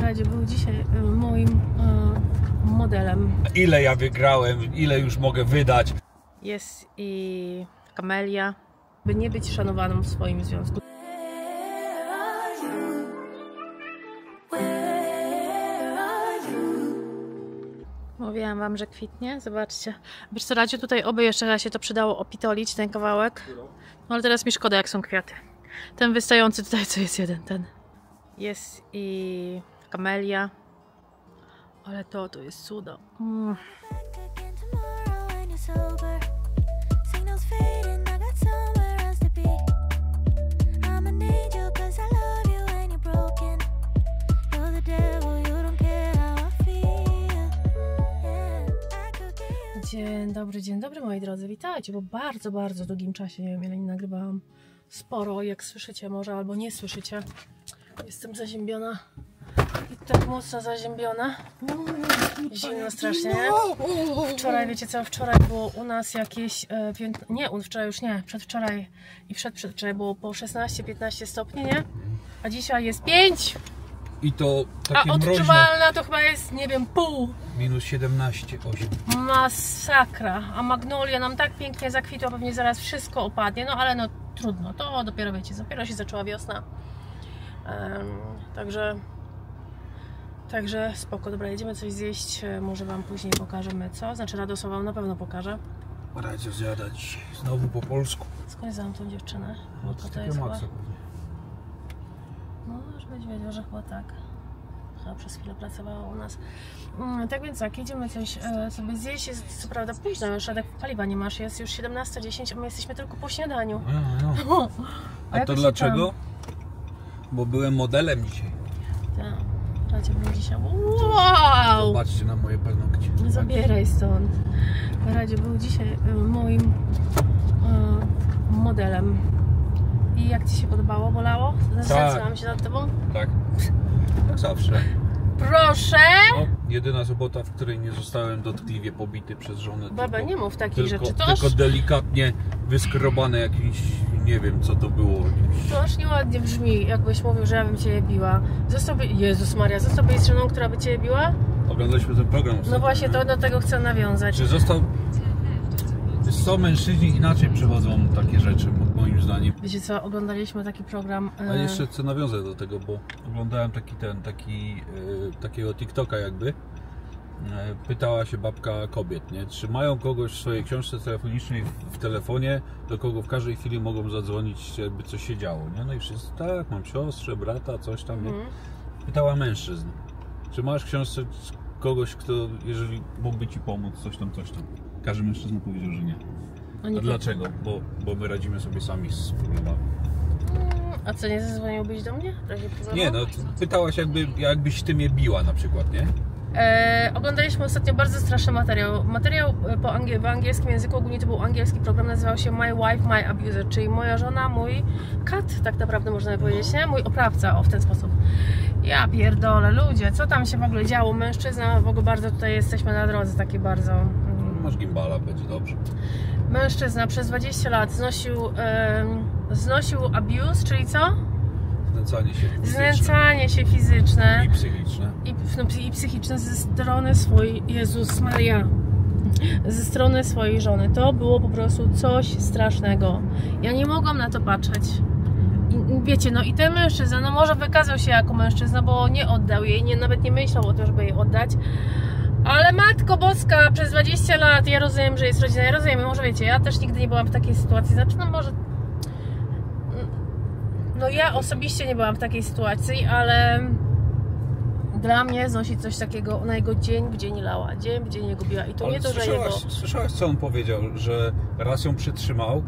razie był dzisiaj moim modelem. Ile ja wygrałem, ile już mogę wydać. Jest i kamelia, by nie być szanowaną w swoim związku. Mówiłam wam, że kwitnie. Zobaczcie. Wiesz co, Radziu, tutaj oby jeszcze raz się to przydało opitolić, ten kawałek. No ale teraz mi szkoda, jak są kwiaty. Ten wystający tutaj, co jest jeden, ten. Jest i kamelia. Ale to jest cudo. Dzień dobry moi drodzy, witajcie, bo bardzo długim czasie, nie wiem ile nie nagrywałam sporo, jak słyszycie może albo nie słyszycie, jestem zaziębiona i tak mocno zaziębiona, zimno strasznie, nie? Wczoraj, wiecie co, wczoraj było u nas jakieś, wczoraj już nie, przedwczoraj i przedwczoraj było po 16-15 stopni, nie? A dzisiaj jest 5! I to takie a odczuwalna to chyba jest, nie wiem, pół. Minus 17,8. Masakra. A magnolia nam tak pięknie zakwitła, pewnie zaraz wszystko opadnie. No ale no trudno, to dopiero wiecie, dopiero się zaczęła wiosna. Także spoko. Dobra, jedziemy coś zjeść. Może wam później pokażemy co. Znaczy Radosław wam na pewno pokaże. Radzę zjadać dzisiaj znowu po polsku. Skąd znam tą dziewczynę? No, to jest chyba... No, żebyś wiedział, że chyba tak. Chyba przez chwilę pracowała u nas. Tak więc tak, jedziemy coś sobie zjeść. Jest co prawda późno, już Radek paliwa nie masz. Jest już 17:10, a my jesteśmy tylko po śniadaniu. No. A to dlaczego? Bo byłem modelem dzisiaj. Tak, Radzie był dzisiaj. Wow! Zobaczcie na moje paznokcie. Nie zabieraj stąd. Radzie był dzisiaj moim modelem. I jak ci się podobało? Bolało? Zatrzymałam się nad tobą? Tak. Jak zawsze. Proszę! No, jedyna sobota, w której nie zostałem dotkliwie pobity przez żonę. Baba, nie mów takich rzeczy. Tylko delikatnie wyskrobane jakimś, nie wiem co to było. To aż nieładnie brzmi, jakbyś mówił, że ja bym cię biła. Jezus Maria, zostałbyś żoną, która by cię biła? Oglądaliśmy ten program. No właśnie, to do tego chcę nawiązać. Czy został... Co, mężczyźni inaczej przechodzą takie rzeczy, moim zdaniem. Wiecie co, oglądaliśmy taki program... A jeszcze chcę nawiązać do tego, bo oglądałem takiego TikToka jakby. Pytała się babka kobiet, nie? Czy mają kogoś w swojej książce telefonicznej w telefonie, do kogo w każdej chwili mogą zadzwonić, jakby coś się działo, nie? No i wszyscy, tak, mam siostrze, brata, coś tam, nie? Pytała mężczyzn, czy masz w książce kogoś, kto, jeżeli mógłby ci pomóc, coś tam. Każdy mężczyzna powiedział, że nie. A dlaczego? Bo my radzimy sobie sami z problemami. A co, nie zadzwoniłbyś do mnie? Nie, no pytałaś jakbyś ty mnie biła na przykład, nie? Oglądaliśmy ostatnio bardzo straszny materiał. Materiał w angielskim języku, ogólnie to był angielski program, nazywał się My Wife, My Abuser, czyli moja żona, mój kat, tak naprawdę można by powiedzieć, nie? Mój oprawca, w ten sposób. Ja pierdolę, ludzie, co tam się w ogóle działo? Mężczyzna, w ogóle bardzo tutaj jesteśmy na drodze, takie bardzo... Masz gimbala, będzie dobrze. Mężczyzna przez 20 lat znosił abuse, czyli co? Znęcanie się fizyczne. I psychiczne. I psychiczne ze strony swojej... Jezus Maria. Ze strony swojej żony. To było po prostu coś strasznego. Ja nie mogłam na to patrzeć. I wiecie, no i ten mężczyzna, no może wykazał się jako mężczyzna, bo nie oddał jej, nawet nie myślał o tym, żeby jej oddać. Ale Matko Boska, przez 20 lat, ja rozumiem, że jest rodzina, ja rozumiem, może wiecie, ja też nigdy nie byłam w takiej sytuacji, znaczy no może... No ja osobiście nie byłam w takiej sytuacji, ale dla mnie znosić coś takiego na jego dzień w dzień lała, dzień w dzień jego biła i to ale nie to, że jego... Słyszałaś co on powiedział, że raz ją przytrzymał,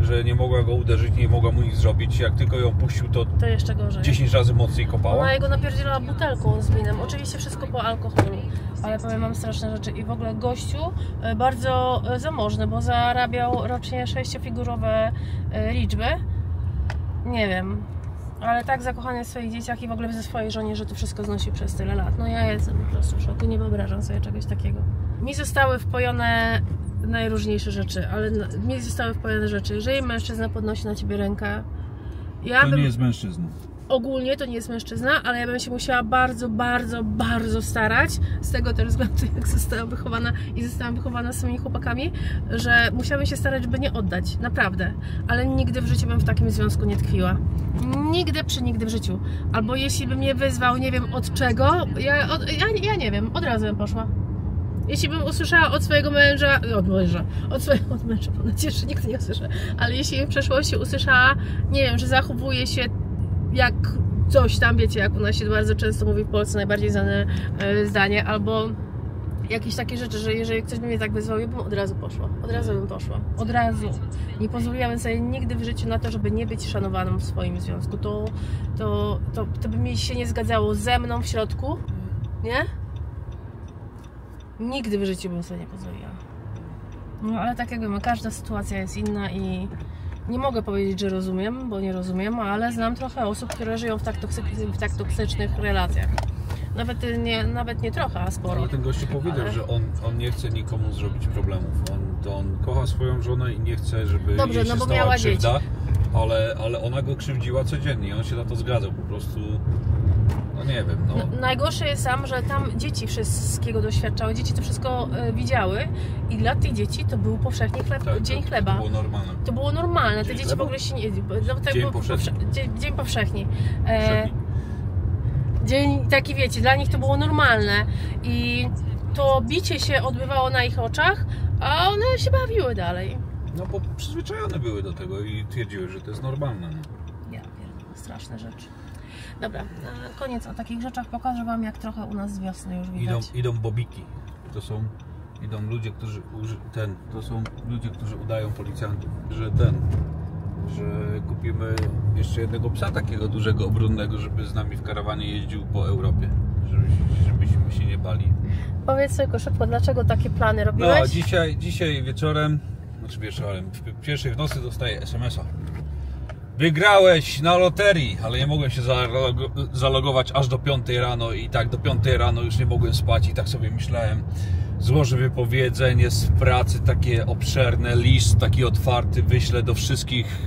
że nie mogła go uderzyć, nie mogła mu nic zrobić, jak tylko ją puścił to jeszcze gorzej. 10 razy mocniej kopała. Ona jego napierdzielała butelką z winem, oczywiście wszystko po alkoholu, ale powiem wam straszne rzeczy i w ogóle gościu bardzo zamożny, bo zarabiał rocznie 6-figurowe liczby, nie wiem, ale tak zakochany w swoich dzieciach i w ogóle ze swojej żonie, że to wszystko znosi przez tyle lat. No ja jestem po prostu w szoku, nie wyobrażam sobie czegoś takiego. Mi zostały wpojone najróżniejsze rzeczy, ale mi zostały wpojone rzeczy. Jeżeli mężczyzna podnosi na ciebie rękę, to nie jest mężczyzną. ogólnie to nie jest mężczyzna, ale ja bym się musiała bardzo, bardzo, bardzo starać, z tego też względu, jak zostałam wychowana z swoimi chłopakami, że musiałabym się starać, żeby nie oddać, naprawdę, ale nigdy w życiu bym w takim związku nie tkwiła, nigdy w życiu, albo jeśli by mnie wyzwał, nie wiem od czego, ja nie wiem, od razu bym poszła. Jeśli bym usłyszała od swojego męża, od męża, mam nadzieję, że nigdy nie usłyszę, ale jeśli w przeszłości usłyszała, nie wiem, że zachowuje się jak coś tam, wiecie, jak u nas się bardzo często mówi w Polsce, najbardziej znane zdanie, albo jakieś takie rzeczy, że jeżeli ktoś by mnie tak wyzwał, ja bym od razu poszła, od razu. Nie pozwoliłabym sobie nigdy w życiu na to, żeby nie być szanowaną w swoim związku, to by mi się nie zgadzało ze mną w środku, nie? Nigdy w życiu bym sobie nie pozwoliła. No ale tak jak wiem, każda sytuacja jest inna i nie mogę powiedzieć, że rozumiem, bo nie rozumiem, ale znam trochę osób, które żyją w tak toksycznych relacjach. Nawet nie trochę, a sporo. Ale ten gościu powiedział, że on nie chce nikomu zrobić problemów. On kocha swoją żonę i nie chce, żeby jej się stała krzywda, ale ona go krzywdziła codziennie. On się na to zgadzał, po prostu. No nie wiem, no. Najgorsze jest sam, że tam dzieci wszystkiego doświadczały, dzieci to wszystko widziały i dla tych dzieci to był powszechnie dzień chleba. To było normalne. To było normalne, te dzieci w ogóle się nie... Dzień powszechni. Dzień taki, wiecie, dla nich to było normalne i to bicie się odbywało na ich oczach, a one się bawiły dalej. No bo przyzwyczajone były do tego i twierdziły, że to jest normalne. No. Ja pierdolę, straszne rzeczy. Dobra, na koniec o takich rzeczach pokażę wam, jak trochę u nas z wiosny już widać. Idą bobiki. Idą ludzie, którzy udają policjantów, że kupimy jeszcze jednego psa takiego dużego, obronnego, żeby z nami w karawanie jeździł po Europie, żebyśmy się nie bali. Powiedz sobie szybko, dlaczego takie plany robiłeś? No, dzisiaj wieczorem, w pierwszej w nocy dostaję SMS-a. Wygrałeś na loterii, ale nie mogłem się zalogować aż do 5 rano i tak do 5 rano już nie mogłem spać i tak sobie myślałem, złożę wypowiedzenie z pracy takie obszerne, list taki otwarty, wyślę do wszystkich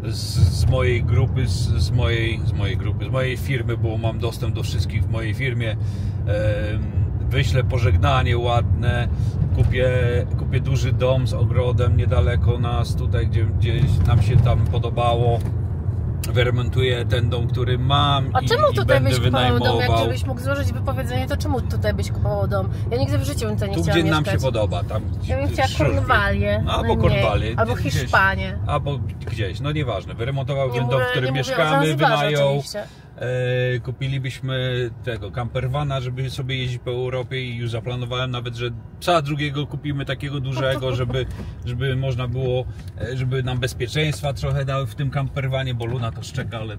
z mojej grupy, z mojej firmy, bo mam dostęp do wszystkich w mojej firmie, wyślę pożegnanie ładne, kupię duży dom z ogrodem niedaleko nas, tutaj gdzieś nam się tam podobało, wyremontuję ten dom, który mam. A czemu tutaj byś kupował dom? Jak żebyś mógł złożyć wypowiedzenie, to czemu tutaj byś kupował dom? Ja nigdy w życiu bym tutaj nie chciała mieszkać. Tu, gdzie nam się podoba. Tam, ja bym chciała Kornwalię. Albo Kornwalię. Albo Hiszpanię. Albo gdzieś, no nieważne. Wyremontował ten dom, w którym mieszkamy, wynajął. Kupilibyśmy tego campervana, żeby sobie jeździć po Europie i już zaplanowałem nawet, że psa drugiego kupimy takiego dużego, żeby można było, żeby nam bezpieczeństwa trochę dały w tym campervanie, bo Luna to szczeka, ale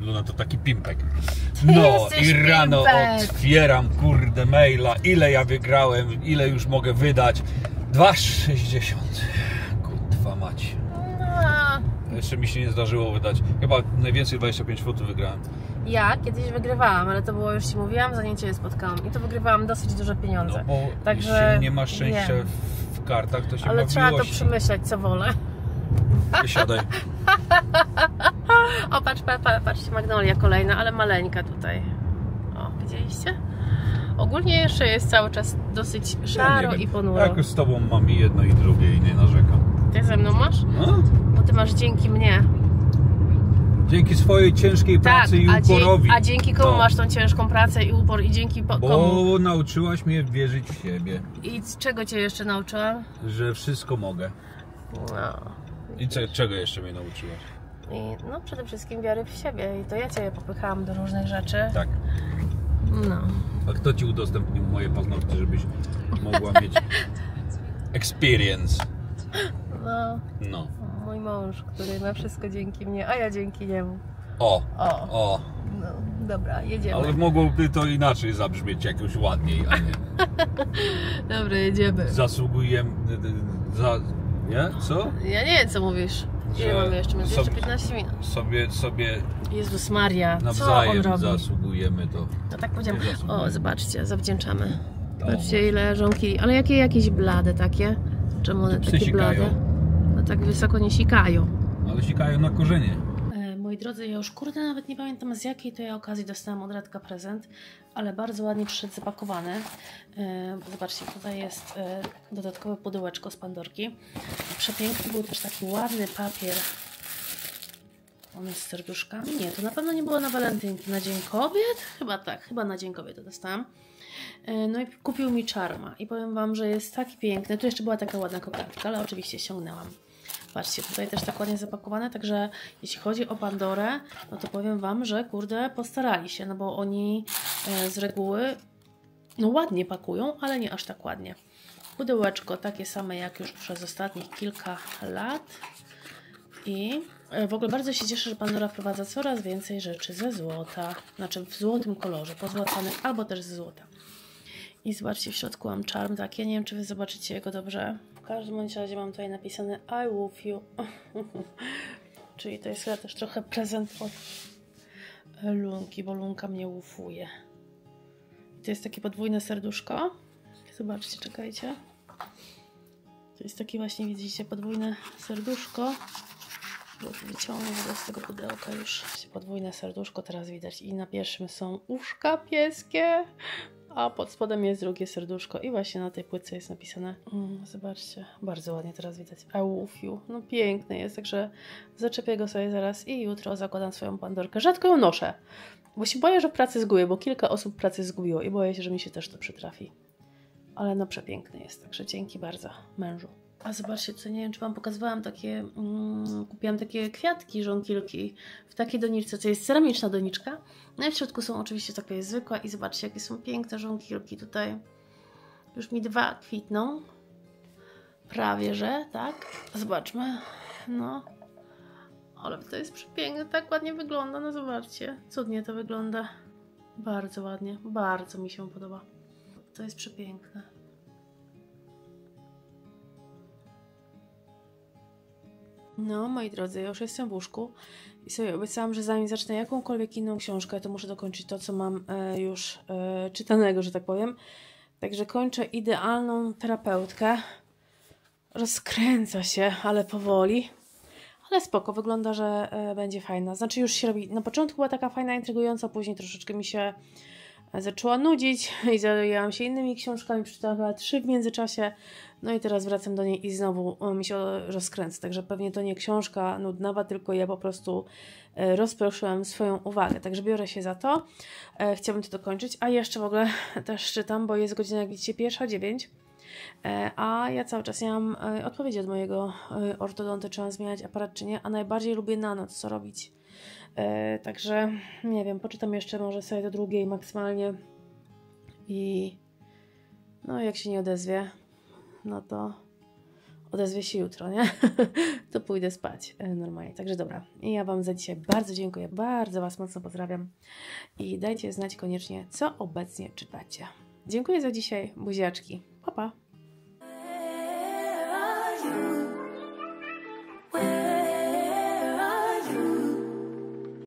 Luna to taki pimpek. No i rano otwieram kurde maila, ile ja wygrałem, ile już mogę wydać. 2,60. Kurwa mać. Jeszcze mi się nie zdarzyło wydać. Chyba najwięcej 25 funtów wygrałem. Ja kiedyś wygrywałam, ale to było, już ci mówiłam, zanim cię spotkałam. I to wygrywałam dosyć duże pieniądze. No bo także jeśli nie ma szczęścia w kartach, to się ale ma trzeba miłość. to przemyśleć, co wolę. Wysiadaj. O, patrzcie, Magnolia kolejna, ale maleńka tutaj. O, widzieliście? Ogólnie jeszcze jest cały czas dosyć szaro i ponuro. Jak z tobą mam i jedno i drugie i nie narzekam. Ty ze mną masz? No. Bo ty masz dzięki mnie. Dzięki swojej ciężkiej pracy i uporowi. A dzięki komu masz tą ciężką pracę i upor? I dzięki komu? Bo nauczyłaś mnie wierzyć w siebie. I czego cię jeszcze nauczyłam? Że wszystko mogę. No. I czego jeszcze mnie nauczyłaś? No przede wszystkim wiary w siebie. I to ja cię popychałam do różnych rzeczy. Tak. No. A kto ci udostępnił moje paznokcie, żebyś mogła mieć experience? No. Mój mąż, który ma wszystko dzięki mnie, a ja dzięki niemu. O. No, dobra, jedziemy. Ale mogłoby to inaczej zabrzmieć jakoś ładniej, a nie. Dobra, jedziemy. Zasługujemy nie? Co? Ja nie wiem, co mówisz. Ile mamy jeszcze? Mamy jeszcze 15 minut. Sobie Jezus Maria, nawzajem co on robi? zasługujemy to. No tak powiedziałam. O, zobaczcie, zawdzięczamy. Zobaczcie, ile żonki. Ale jakie jakieś blade takie? Czemu one takie blade? No tak wysoko nie sikają. Ale sikają na korzenie. moi drodzy, ja już kurde nawet nie pamiętam, z jakiej to ja okazji dostałam od Radka prezent, ale bardzo ładnie przyszedł zapakowany. Zobaczcie, tutaj jest dodatkowe pudełeczko z Pandorki. Przepiękny był też taki ładny papier. On jest z serduszkami. Nie, to na pewno nie było na walentynki. Na Dzień Kobiet? Chyba tak, chyba na Dzień Kobiet to dostałam. No i kupił mi Charma i powiem Wam, że jest taki piękny. Tu jeszcze była taka ładna kokardka, ale oczywiście ściągnęłam. Patrzcie, tutaj też tak ładnie zapakowane, także jeśli chodzi o Pandorę, no to powiem Wam, że kurde postarali się, no bo oni z reguły no ładnie pakują, ale nie aż tak ładnie. Pudełeczko takie same jak już przez ostatnich kilka lat i w ogóle bardzo się cieszę, że Pandora wprowadza coraz więcej rzeczy ze złota, znaczy w złotym kolorze, pozłacanych albo też ze złota. I zobaczcie, w środku mam charm taki, nie wiem czy Wy zobaczycie go dobrze. W każdym bądź razie mam tutaj napisane I love you. Czyli to jest chyba też trochę prezent od Lunki, bo Lunka mnie łufuje. To jest takie podwójne serduszko. Zobaczcie, czekajcie. To jest takie właśnie, widzicie, podwójne serduszko. Wyciągnę z tego pudełka już podwójne serduszko, teraz widać. I na pierwszym są uszka pieskie, a pod spodem jest drugie serduszko. I właśnie na tej płytce jest napisane, zobaczcie, bardzo ładnie teraz widać, I love you. No piękny jest, także zaczepię go sobie zaraz i jutro zakładam swoją Pandorkę. Rzadko ją noszę, bo się boję, że w pracy zgubię, bo kilka osób pracy zgubiło i boję się, że mi się też to przytrafi. Ale no przepiękny jest, także dzięki bardzo mężu. A zobaczcie, co nie wiem, czy Wam pokazywałam takie, kupiłam takie kwiatki, żonkilki w takiej doniczce, to jest ceramiczna doniczka. No i w środku są oczywiście takie zwykłe i zobaczcie, jakie są piękne żonkilki tutaj. Już mi 2 kwitną. Prawie, że, tak? Zobaczmy. No. Ale to jest przepiękne, tak ładnie wygląda, no zobaczcie. Cudnie to wygląda. Bardzo ładnie, bardzo mi się podoba. To jest przepiękne. No, moi drodzy, ja już jestem w łóżku i sobie obiecałam, że zanim zacznę jakąkolwiek inną książkę, to muszę dokończyć to, co mam już czytanego, że tak powiem. Także kończę Idealną terapeutkę. Rozkręca się, ale powoli. Ale spoko, wygląda, że będzie fajna. Znaczy już się robi, na początku była taka fajna, intrygująca, później troszeczkę mi się zaczęła nudzić i zajęłam się innymi książkami, przeczytałam chyba 3 w międzyczasie, no i teraz wracam do niej i znowu mi się rozkręca, także pewnie to nie książka nudnawa, tylko ja po prostu rozproszyłam swoją uwagę, także biorę się za to, chciałabym to dokończyć, a jeszcze w ogóle też czytam, bo jest godzina, jak widzicie, 1:09, a ja cały czas nie mam odpowiedzi od mojego ortodonty, czy mam zmieniać aparat, czy nie, a najbardziej lubię na noc co robić. Także nie wiem, poczytam jeszcze może sobie do 2 maksymalnie i no jak się nie odezwie, no to odezwie się jutro, nie? To pójdę spać normalnie, także dobra. I ja Wam za dzisiaj bardzo dziękuję, bardzo Was mocno pozdrawiam i dajcie znać koniecznie, co obecnie czytacie. Dziękuję za dzisiaj, buziaczki, pa pa!